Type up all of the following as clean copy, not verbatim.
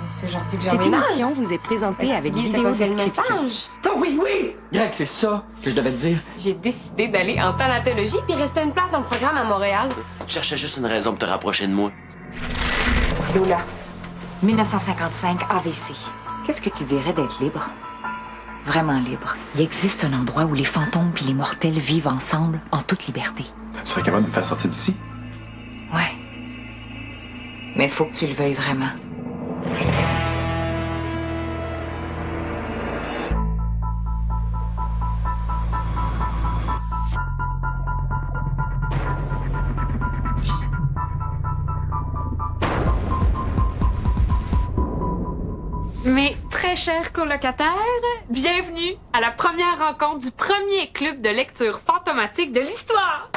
C'est aujourd'hui que Cette émission vous est présentée avec vidéo description. Oh oui, oui! Greg, c'est ça que je devais te dire. J'ai décidé d'aller en thanatologie puis rester une place dans le programme à Montréal. Je cherchais juste une raison pour te rapprocher de moi. Lola, 1955 AVC. Qu'est-ce que tu dirais d'être libre? Vraiment libre. Il existe un endroit où les fantômes puis les mortels vivent ensemble en toute liberté. Tu serais capable de me faire sortir d'ici? Ouais. Mais faut que tu le veuilles vraiment. Mes très chers colocataires, bienvenue à la première rencontre du premier club de lecture fantomatique de l'histoire.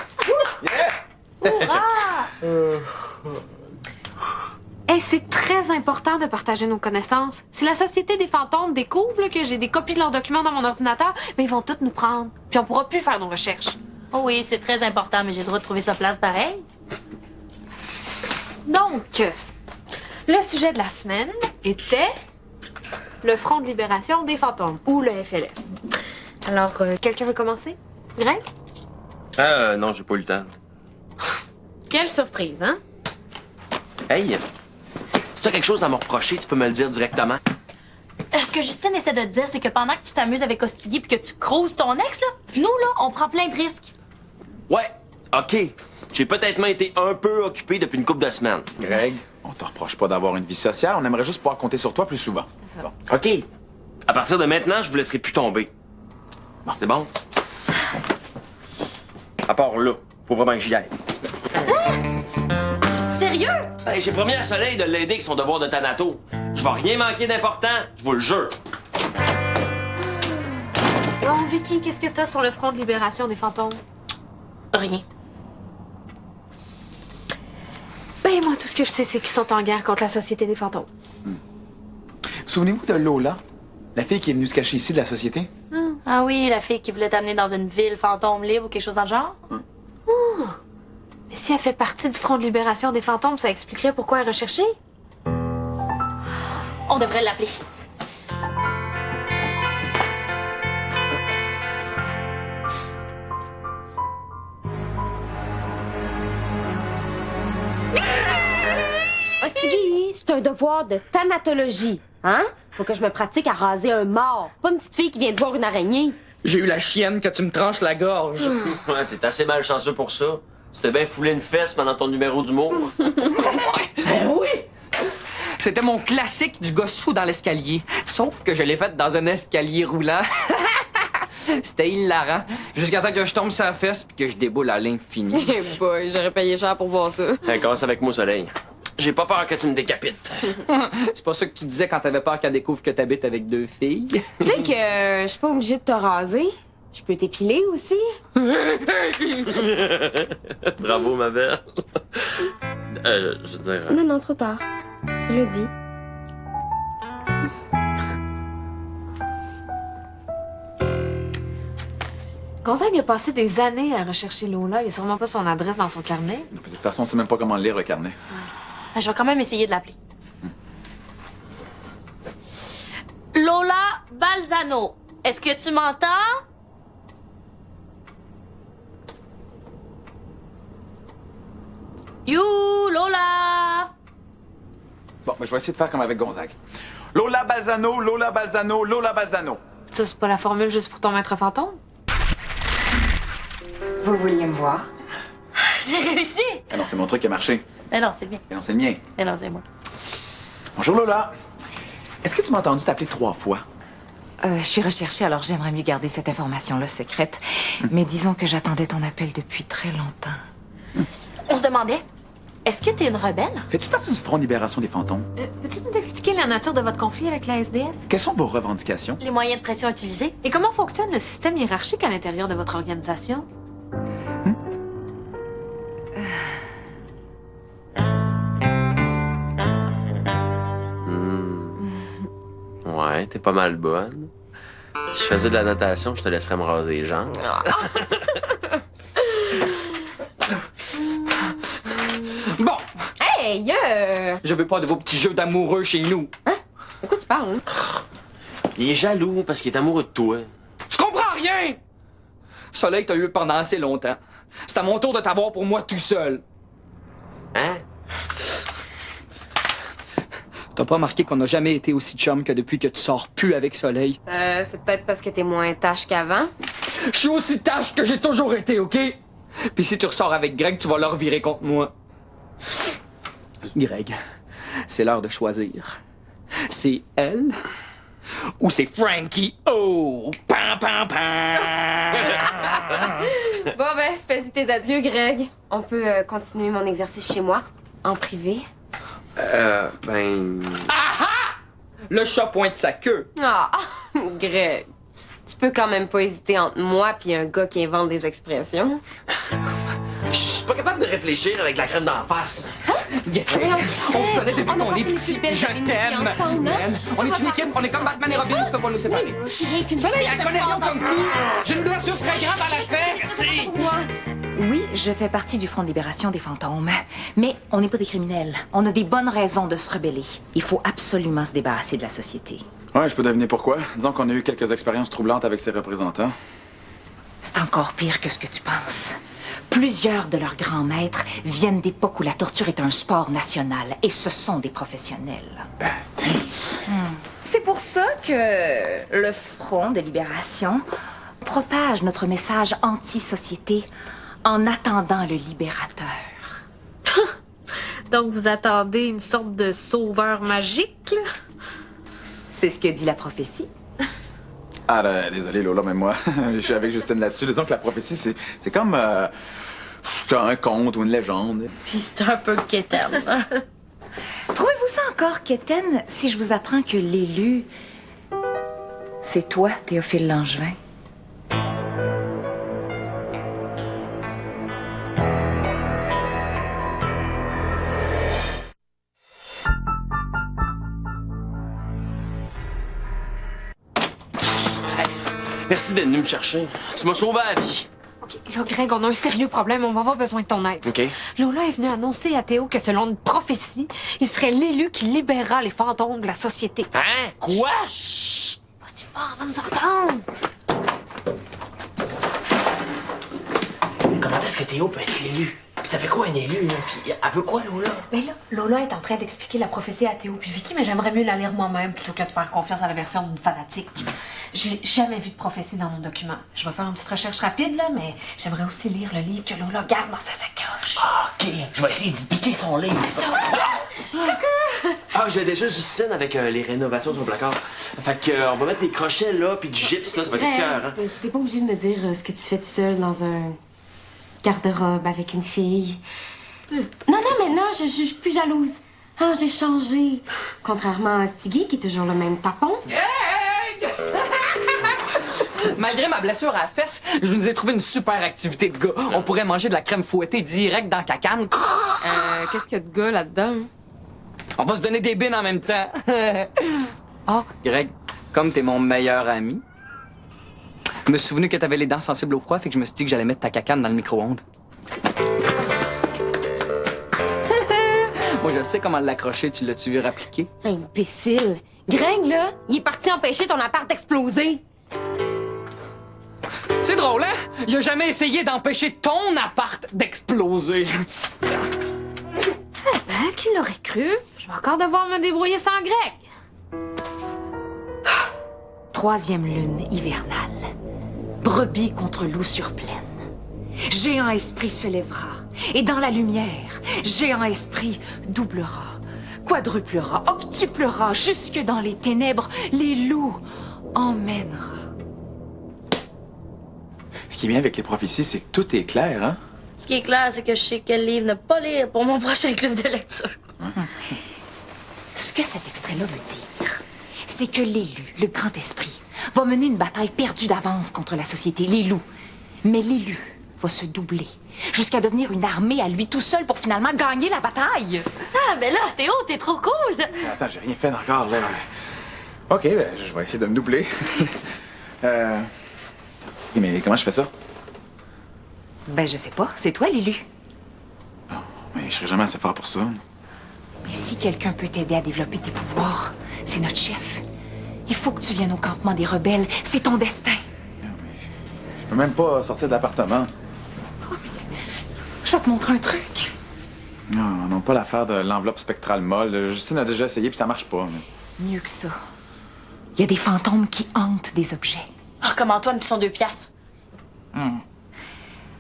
Hey, c'est très important de partager nos connaissances. Si la Société des fantômes découvre là, que j'ai des copies de leurs documents dans mon ordinateur, mais ils vont toutes nous prendre. Puis on pourra plus faire nos recherches. Oh oui, c'est très important, mais j'ai le droit de trouver ça plate pareil. Donc, le sujet de la semaine était le Front de libération des fantômes, ou le FLF. Alors, quelqu'un veut commencer? Greg? Non, j'ai pas eu le temps. Quelle surprise, hein? Hey! Si t'as quelque chose à me reprocher, tu peux me le dire directement. Ce que Justine essaie de te dire, c'est que pendant que tu t'amuses avec Ostigui puis que tu creuses ton ex, là, nous, là, on prend plein de risques. Ouais, OK. J'ai peut-être été un peu occupé depuis une couple de semaines. Greg, on te reproche pas d'avoir une vie sociale. On aimerait juste pouvoir compter sur toi plus souvent. Bon. OK. À partir de maintenant, je vous laisserai plus tomber. Bon, c'est bon? À part là, faut vraiment que j'y aille. Sérieux? Hey, j'ai promis à Soleil de l'aider avec son devoir de thanato. Je vais rien manquer d'important, je vous le jure. Bon, Vicky, qu'est-ce que t'as sur le Front de libération des fantômes? Rien. Ben, moi, tout ce que je sais, c'est qu'ils sont en guerre contre la Société des fantômes. Souvenez-vous de Lola, la fille qui est venue se cacher ici de la société? Ah oui, la fille qui voulait t'amener dans une ville fantôme libre ou quelque chose dans le genre? Mais si elle fait partie du Front de libération des fantômes, ça expliquerait pourquoi elle est recherchée. On devrait l'appeler. Ostigui, c'est un devoir de thanatologie, hein? Faut que je me pratique à raser un mort, pas une petite fille qui vient de voir une araignée. J'ai eu la chienne que tu me tranches la gorge. Ouais, t'es assez malchanceux pour ça. Tu t'es bien foulé une fesse pendant ton numéro d'humour. Ben oui! C'était mon classique du gars sous dans l'escalier. Sauf que je l'ai fait dans un escalier roulant. C'était hilarant. Jusqu'à temps que je tombe sur la fesse puis que je déboule à l'infini. Eh boy, j'aurais payé cher pour voir ça. Hey, commence avec moi, Soleil. J'ai pas peur que tu me décapites. C'est pas ça que tu disais quand t'avais peur qu'elle découvre que t'habites avec 2 filles? Tu sais que je suis pas obligée de te raser. Je peux t'épiler aussi. Bravo, ma belle. Je veux dire... Non, trop tard. Tu l'as dit. Gonzague a passé des années à rechercher Lola. Il a sûrement pas son adresse dans son carnet. De toute façon, on sait même pas comment lire le carnet. Je vais quand même essayer de l'appeler. Lola Balzano, est-ce que tu m'entends? You, Lola! Bon, ben, je vais essayer de faire comme avec Gonzague. Lola Balzano, Lola Balzano, Lola Balzano. Ça, c'est pas la formule juste pour ton maître fantôme? Vous vouliez me voir? J'ai réussi! Ah non, c'est mon truc qui a marché. Mais non, c'est bien. Ah non, c'est le mien. Mais non, c'est moi. Bonjour Lola. Est-ce que tu m'as entendu t'appeler 3 fois? Je suis recherchée, alors j'aimerais mieux garder cette information-là secrète. Mais disons que j'attendais ton appel depuis très longtemps. On se demandait, est-ce que t'es une rebelle? Fais-tu partie du Front de libération des fantômes? Peux-tu nous expliquer la nature de votre conflit avec la SDF? Quelles sont vos revendications? Les moyens de pression utilisés? Et comment fonctionne le système hiérarchique à l'intérieur de votre organisation? Ouais, t'es pas mal bonne. Si je faisais de la natation, je te laisserais me raser les jambes. Bon, Hey, je veux pas de vos petits jeux d'amoureux chez nous. Hein? De quoi tu parles, hein? Il est jaloux parce qu'il est amoureux de toi. Tu comprends rien! Soleil, t'as eu pendant assez longtemps. C'est à mon tour de t'avoir pour moi tout seul. Hein? T'as pas remarqué qu'on n'a jamais été aussi chum que depuis que tu sors plus avec Soleil? C'est peut-être parce que t'es moins tâche qu'avant. Je suis aussi tâche que j'ai toujours été, OK? Puis si tu ressors avec Greg, tu vas leur virer contre moi. Greg, c'est l'heure de choisir. C'est elle ou c'est Frankie O? Pam, pam, pam! Bon, ben, fais-y tes adieux, Greg. On peut continuer mon exercice chez moi, en privé. Ben... Le chat pointe sa queue. Ah, Greg. Tu peux quand même pas hésiter entre moi puis un gars qui invente des expressions. Je suis pas capable de réfléchir avec la crème d'en face. Greg, on se connaît depuis On a qu'on est passé une petits. belle Je journée t'aime. ensemble, hein? Man. On est une équipe, on est comme Batman et Robin, tu peux pas nous séparer. C'est rien qu'une Soleil, elle connaît rien comme fou. J'ai une blessure très grave à la fesse. Oui, je fais partie du Front de libération des fantômes. Mais on n'est pas des criminels. On a des bonnes raisons de se rebeller. Il faut absolument se débarrasser de la société. Ouais, je peux deviner pourquoi. Disons qu'on a eu quelques expériences troublantes avec ses représentants. C'est encore pire que ce que tu penses. Plusieurs de leurs grands maîtres viennent d'époques où la torture est un sport national. Et ce sont des professionnels. C'est pour ça que le Front de libération propage notre message anti-société en attendant le libérateur. Donc, vous attendez une sorte de sauveur magique, là? C'est ce que dit la prophétie. Ah, là, désolé, Lola, mais moi, je suis avec Justine là-dessus. Disons que la prophétie, c'est comme un conte ou une légende. Puis c'est un peu quétaine. Trouvez-vous ça encore quétaine si je vous apprends que l'élu, c'est toi, Théophile Langevin? Merci d'être venu me chercher. Tu m'as sauvé la vie. OK, là, Greg, on a un sérieux problème. On va avoir besoin de ton aide. OK. Lola est venue annoncer à Théo que selon une prophétie, il serait l'élu qui libérera les fantômes de la société. Hein? Quoi? Pas si fort, on va nous entendre. Comment est-ce que Théo peut être l'élu? Puis ça fait quoi un élu, là? Puis elle veut quoi, Lola? Ben là, Lola est en train d'expliquer la prophétie à Théo puis Vicky, mais j'aimerais mieux la lire moi-même plutôt que de faire confiance à la version d'une fanatique. J'ai jamais vu de prophétie dans nos documents. Je vais faire une petite recherche rapide, là, mais j'aimerais aussi lire le livre que Lola garde dans sa sacoche. Ah, OK. Je vais essayer d'y piquer son livre. Ah, j'ai déjà Justine avec les rénovations sur le placard. Fait que, on va mettre des crochets là, puis du gyps là, ça va être cœur, hein? T'es pas obligé de me dire ce que tu fais tout seul dans un garde-robe avec une fille. Non, mais non, je suis plus jalouse. Ah, j'ai changé. Contrairement à Stiggy, qui est toujours le même tapon. Malgré ma blessure à la fesse, je nous ai trouvé une super activité de gars. On pourrait manger de la crème fouettée direct dans la cacane. Qu'est-ce qu'il y a de gars là-dedans? On va se donner des bines en même temps. Ah, Greg, comme t'es mon meilleur ami, je me suis souvenu que t'avais les dents sensibles au froid, fait que je me suis dit que j'allais mettre ta cacane dans le micro-ondes. Moi, je sais comment l'accrocher, tu l'as-tu vu rappliquer? Imbécile! Greg, là, il est parti empêcher ton appart d'exploser. C'est drôle, hein? Il a jamais essayé d'empêcher ton appart d'exploser. Ben, qui l'aurait cru? Je vais encore devoir me débrouiller sans Greg. Troisième lune hivernale. Brebis contre loup sur plaine. Géant esprit se lèvera, et dans la lumière, géant esprit doublera, quadruplera, octuplera, jusque dans les ténèbres, les loups emmènera. Ce qui est bien avec les prophéties, c'est que tout est clair, hein? Ce qui est clair, c'est que je sais quel livre ne pas lire pour mon prochain club de lecture. Ce que cet extrait-là veut dire, c'est que l'élu, le grand esprit, va mener une bataille perdue d'avance contre la société, les loups. Mais l'élu va se doubler jusqu'à devenir une armée à lui tout seul pour finalement gagner la bataille. Ah, mais là, Théo, t'es trop cool! Attends, j'ai rien fait encore, là. OK, ben, je vais essayer de me doubler. Mais comment je fais ça? Ben, je sais pas, c'est toi l'élu. Mais je serai jamais assez fort pour ça. Mais si quelqu'un peut t'aider à développer tes pouvoirs, C'est notre chef. Il faut que tu viennes au campement des rebelles. C'est ton destin. Je peux même pas sortir de l'appartement. Je vais te montrer un truc. Non, pas l'affaire de l'enveloppe spectrale molle. Justine a déjà essayé puis ça marche pas. Mieux que ça. Il y a des fantômes qui hantent des objets. Ah, comme Antoine puis son 2 piastres.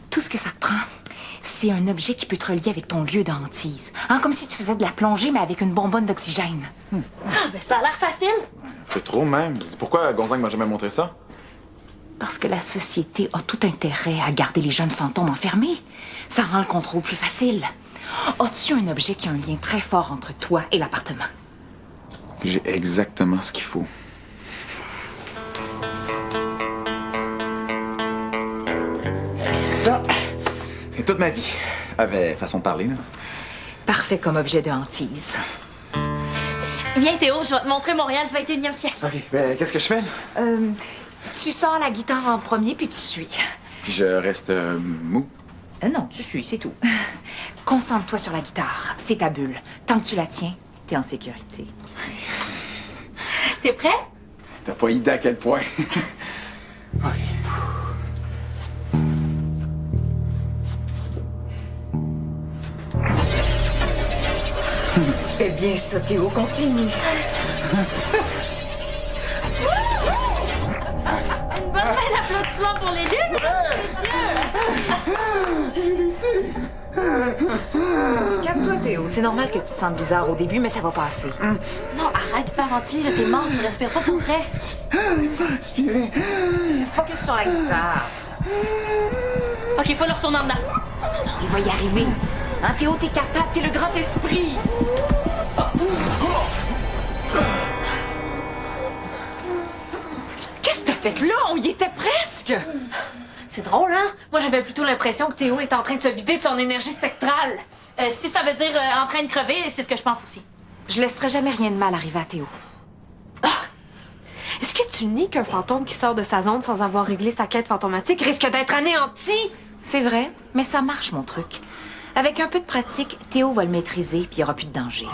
Tout ce que ça te prend, c'est un objet qui peut te relier avec ton lieu de hantise. Hein, comme si tu faisais de la plongée, mais avec une bonbonne d'oxygène. Ah, ben ça a l'air facile. Un peu trop même. Pourquoi Gonzague m'a jamais montré ça? Parce que la société a tout intérêt à garder les jeunes fantômes enfermés. Ça rend le contrôle plus facile. As-tu un objet qui a un lien très fort entre toi et l'appartement? J'ai exactement ce qu'il faut. Ça, c'est toute ma vie. Façon de parler, là. Parfait comme objet de hantise. Viens, Théo, je vais te montrer Montréal du 21e siècle. OK, qu'est-ce que je fais? Tu sors la guitare en premier, puis tu suis. Puis je reste mou. Non, tu suis, c'est tout. Concentre-toi sur la guitare. C'est ta bulle. Tant que tu la tiens, t'es en sécurité. T'es prêt? T'as pas idée à quel point. OK. Tu fais bien ça, Théo. Continue. Une bonne main d'applaudissements pour les Lucs! Calme-toi, Théo. C'est normal que tu te sentes bizarre au début, mais ça va passer. Non, arrête de hyperventiler, là, t'es mort, tu respires pas pour vrai. Respirer. Focus sur la guitare. Ok, faut le retourner en dedans. Il va y arriver. Hein, Théo, t'es capable, t'es le grand esprit. Qu'est-ce que t'as fait là? On y était presque. C'est drôle, hein? Moi, j'avais plutôt l'impression que Théo est en train de se vider de son énergie spectrale. Si ça veut dire en train de crever, c'est ce que je pense aussi. Je laisserai jamais rien de mal arriver à Théo. Est-ce que tu nies qu'un fantôme qui sort de sa zone sans avoir réglé sa quête fantomatique risque d'être anéanti? C'est vrai, mais ça marche, mon truc. Avec un peu de pratique, Théo va le maîtriser, puis il n'y aura plus de danger.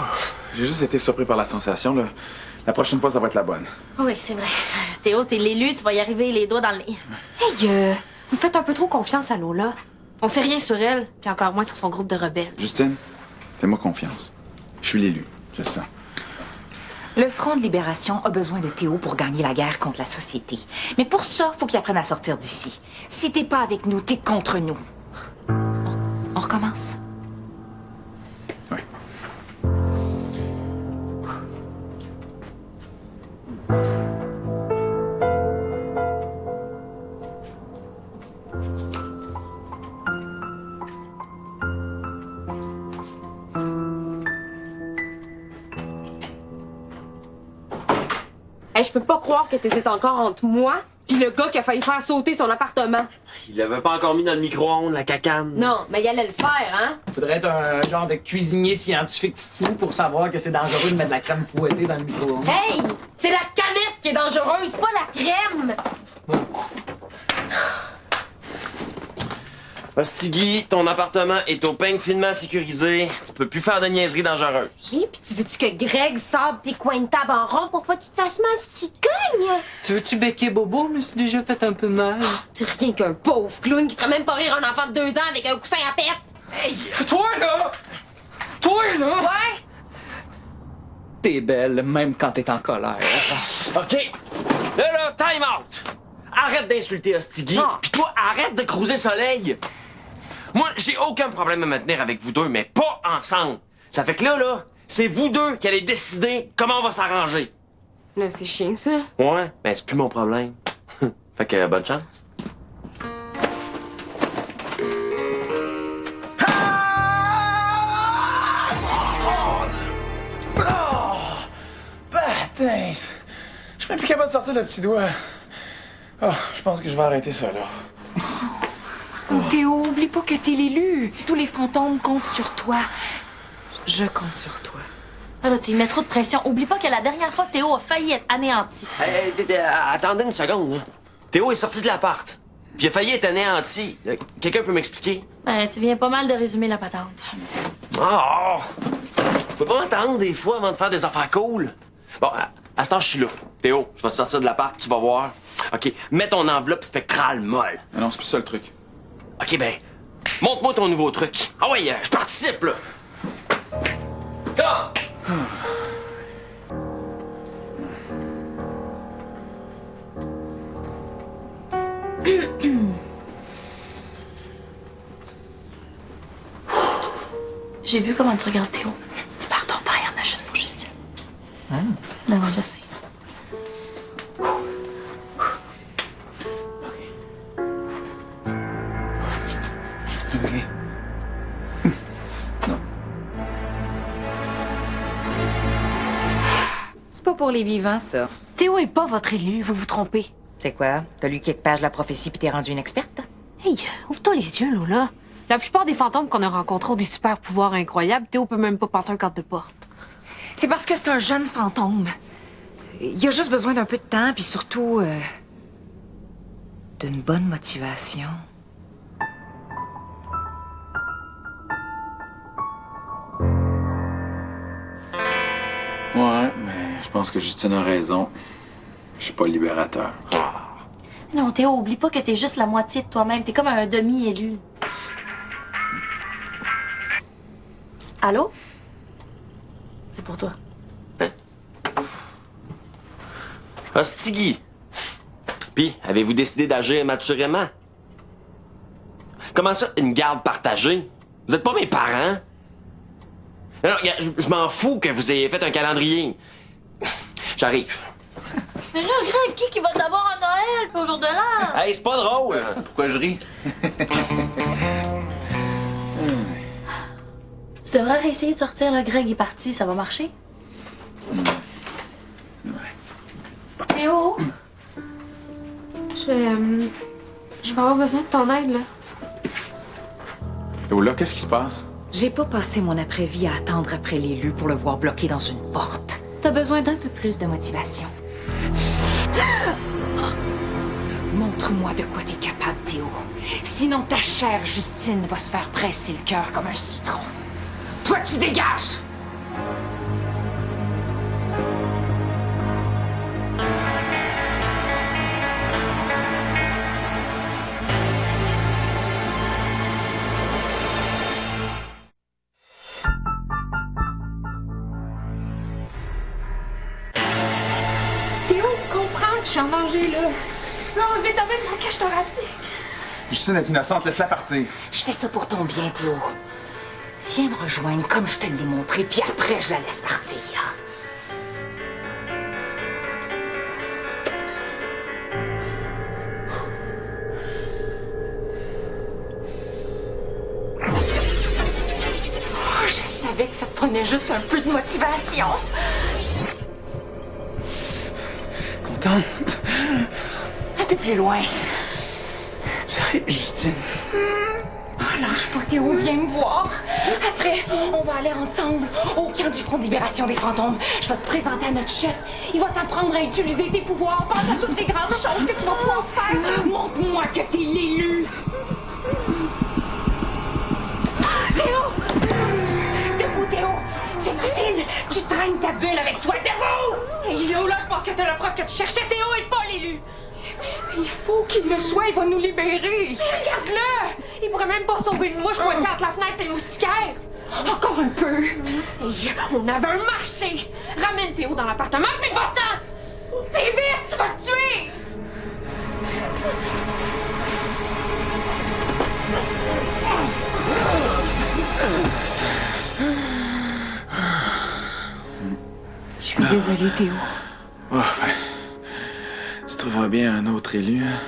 J'ai juste été surpris par la sensation, là. La prochaine fois, ça va être la bonne. Oui, c'est vrai. Théo, t'es l'élu, tu vas y arriver les doigts dans le nez. Hey, vous faites un peu trop confiance à Lola. On sait rien sur elle, puis encore moins sur son groupe de rebelles. Justine, fais-moi confiance. Je suis l'élu, je le sens. Le Front de libération a besoin de Théo pour gagner la guerre contre la société. Mais pour ça, faut qu'il apprenne à sortir d'ici. Si t'es pas avec nous, t'es contre nous. On recommence? Oui. Hey, je peux pas croire que t'hésites encore entre moi pis le gars qui a failli faire sauter son appartement. Il l'avait pas encore mis dans le micro-ondes, la cacane. Non, mais il allait le faire, hein? Faudrait être un genre de cuisinier scientifique fou pour savoir que c'est dangereux de mettre de la crème fouettée dans le micro-ondes. Hey! C'est la canette qui est dangereuse, pas la crème! Hostigui, ton appartement est au peigne finement sécurisé. Tu peux plus faire de niaiseries dangereuses. Oui, pis tu veux-tu que Greg sable tes coins de table en rond pour pas que tu te fasses mal si tu te cognes? Tu veux-tu becquer Bobo? Je me suis déjà fait un peu mal. T'es rien qu'un pauvre clown qui ferait même pas rire un enfant de 2 ans avec un coussin à pète! Hey, toi là! Toi là! Ouais! T'es belle, même quand t'es en colère. OK. Là, time out. Arrête d'insulter Hostigui. Pis toi, arrête de cruiser Soleil. Moi, j'ai aucun problème à me tenir avec vous deux, mais pas ensemble. Ça fait que là, c'est vous deux qui allez décider comment on va s'arranger. Là, c'est chiant, ça. Ouais, ben c'est plus mon problème. Fait que bonne chance. Putain, je suis même plus capable de sortir le petit doigt. Oh, je pense que je vais arrêter ça, là. Théo, oublie pas que t'es l'élu. Tous les fantômes comptent sur toi. Je compte sur toi. Ah là, tu y mets trop de pression. Oublie pas que la dernière fois, Théo a failli être anéanti. Hey, attendez une seconde, là. Théo est sorti de l'appart. Puis il a failli être anéanti. Quelqu'un peut m'expliquer? Ben, tu viens pas mal de résumer la patente. Oh! Tu peux pas m'entendre des fois avant de faire des affaires cool? Bon, À ce temps, je suis là. Théo, je vais te sortir de l'appart, tu vas voir. OK, mets ton enveloppe spectrale molle. Ah non, c'est plus ça le truc. OK, ben, montre-moi ton nouveau truc. Ah ouais, je participe, là. Ah! J'ai vu comment tu regardes Théo. Tu perds ton temps, il y en a juste pour Justine. Non, je sais. C'est pas pour les vivants, ça. Théo est pas votre élu, vous vous trompez. C'est quoi? T'as lu quelques pages de la prophétie puis t'es rendue une experte? Hey, ouvre-toi les yeux, Lola. La plupart des fantômes qu'on a rencontrés ont des super pouvoirs incroyables. Théo peut même pas passer un cadre de porte. C'est parce que c'est un jeune fantôme. Il a juste besoin d'un peu de temps, puis surtout... d'une bonne motivation. Ouais, mais je pense que Justine a raison. Je suis pas le libérateur. Non, Théo, oublie pas que t'es juste la moitié de toi-même. T'es comme un demi-élu. Allô? C'est pour toi. Hostigui. Puis, avez-vous décidé d'agir maturément? Comment ça, une garde partagée? Vous êtes pas mes parents? Non, regarde, je m'en fous que vous ayez fait un calendrier. J'arrive. Mais là, Greg, qui va d'abord à Noël puis au jour de l'an? Hey, c'est pas drôle! Pourquoi je ris? Tu devrais réessayer de sortir, là. Greg est parti, ça va marcher? Théo? Je vais avoir besoin de ton aide, là. Lola, qu'est-ce qui se passe? J'ai pas passé mon après-vie à attendre après l'élu pour le voir bloqué dans une porte. T'as besoin d'un peu plus de motivation. Montre-moi de quoi t'es capable, Théo. Sinon, ta chère Justine va se faire presser le cœur comme un citron. Toi, tu dégages! Théo, comprends que je suis en danger, là. Je peux enlever ta main de ma cage thoracique. Justine est innocente, laisse-la partir. Je fais ça pour ton bien, Théo. Viens me rejoindre comme je te l'ai montré, puis après, je la laisse partir. Oh, je savais que ça te prenait juste un peu de motivation. Contente? Un peu plus loin. J'arrive, Justine. Oh, lâche pas, Théo, viens me voir. Après, on va aller ensemble au camp du Front de libération des fantômes. Je vais te présenter à notre chef. Il va t'apprendre à utiliser tes pouvoirs. Pense à toutes les grandes choses que tu vas pouvoir faire. Montre-moi que t'es l'élu. Théo! Debout, Théo! C'est facile! Tu traînes ta bulle avec toi, debout! Hey, Lola, je pense que t'as la preuve que tu cherchais Théo et pas l'élu. Il faut qu'il le soit, il va nous libérer. Regarde-le! Il pourrait même pas sauver une mouche coincée entre la fenêtre et le moustiquaire. Encore un peu. Hey, on avait un marché. Ramène Théo dans l'appartement, puis va-t'en! Et vite, tu vas le tuer! Je suis désolée, Théo. Oh, ben, tu trouveras bien un autre élu, hein?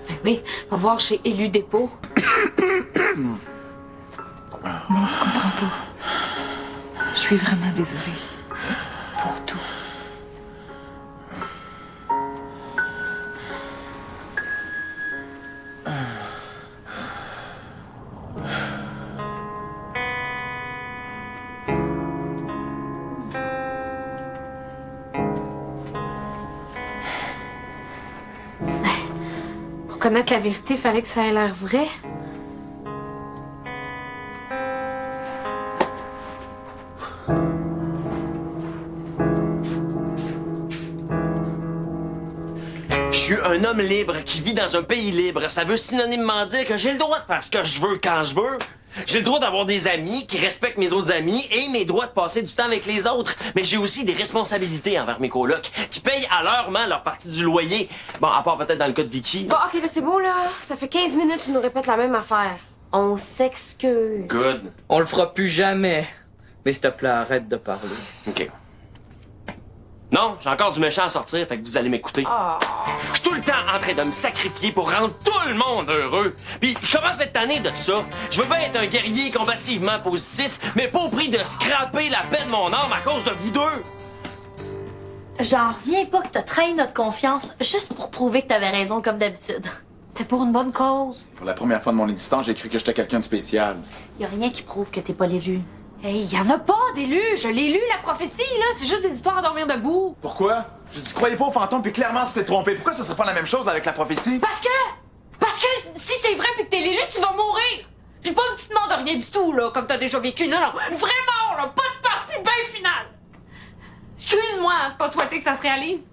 Ben oui, va voir chez Élu Dépôt. Non, tu comprends pas. Je suis vraiment désolée. Pour tout. Pour connaître la vérité, fallait que ça ait l'air vrai. suis un homme libre qui vit dans un pays libre. Ça veut synonymement dire que j'ai le droit de faire ce que je veux quand je veux. J'ai le droit d'avoir des amis qui respectent mes autres amis et mes droits de passer du temps avec les autres. Mais j'ai aussi des responsabilités envers mes colocs qui payent à l'heure leur partie du loyer. Bon, à part peut-être dans le cas de Vicky. Bon, ok, là, c'est beau, là. Ça fait 15 minutes que tu nous répètes la même affaire. On s'excuse. Good. On le fera plus jamais. Mais s'il te plaît, arrête de parler. OK. Non, j'ai encore du méchant à sortir, fait que vous allez m'écouter. Je suis tout le temps en train de me sacrifier pour rendre tout le monde heureux. Puis je commence cette année de ça. Je veux bien être un guerrier combativement positif, mais pas au prix de scraper la paix de mon âme à cause de vous deux. J'en reviens pas que t'as trahi notre confiance juste pour prouver que t'avais raison comme d'habitude. T'es pour une bonne cause. Pour la première fois de mon existence, j'ai cru que j'étais quelqu'un de spécial. Y a rien qui prouve que t'es pas l'élu. Hey, y en a pas d'élus. Je l'ai lu, la prophétie, là. C'est juste des histoires à dormir debout. Pourquoi? Je dis, croyez pas aux fantômes, puis clairement, tu t'es trompé. Pourquoi ça serait pas la même chose avec la prophétie? Parce que si c'est vrai puis que t'es l'élu, tu vas mourir. Puis pas une petite mort de rien du tout, là, comme t'as déjà vécu. Non, non, une vraie mort, là. Pas de partie bien finale. Excuse-moi de pas souhaiter que ça se réalise.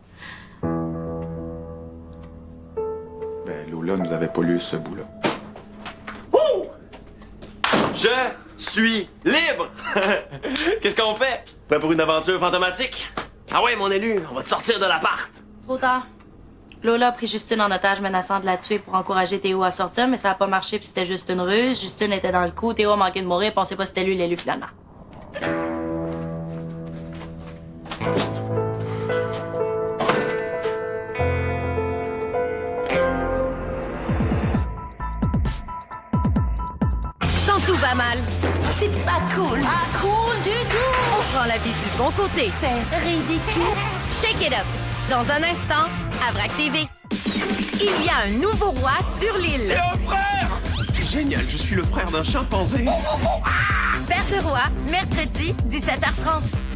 Ben, Lola nous avait pas lu ce bout-là. Je suis libre! Qu'est-ce qu'on fait? Prêt pour une aventure fantomatique? Ah ouais, mon élu, on va te sortir de l'appart. Trop tard. Lola a pris Justine en otage menaçant de la tuer pour encourager Théo à sortir, mais ça a pas marché puis c'était juste une ruse. Justine était dans le coup, Théo a manqué de mourir puis on sait pas si c'était lui l'élu finalement. Quand tout va mal, c'est pas cool. Pas cool du tout. On prend la vie du bon côté. C'est ridicule. Shake it up. Dans un instant, à Vrac TV. Il y a un nouveau roi sur l'île. Et un frère! Génial, je suis le frère d'un chimpanzé. Père de roi, mercredi, 17h30.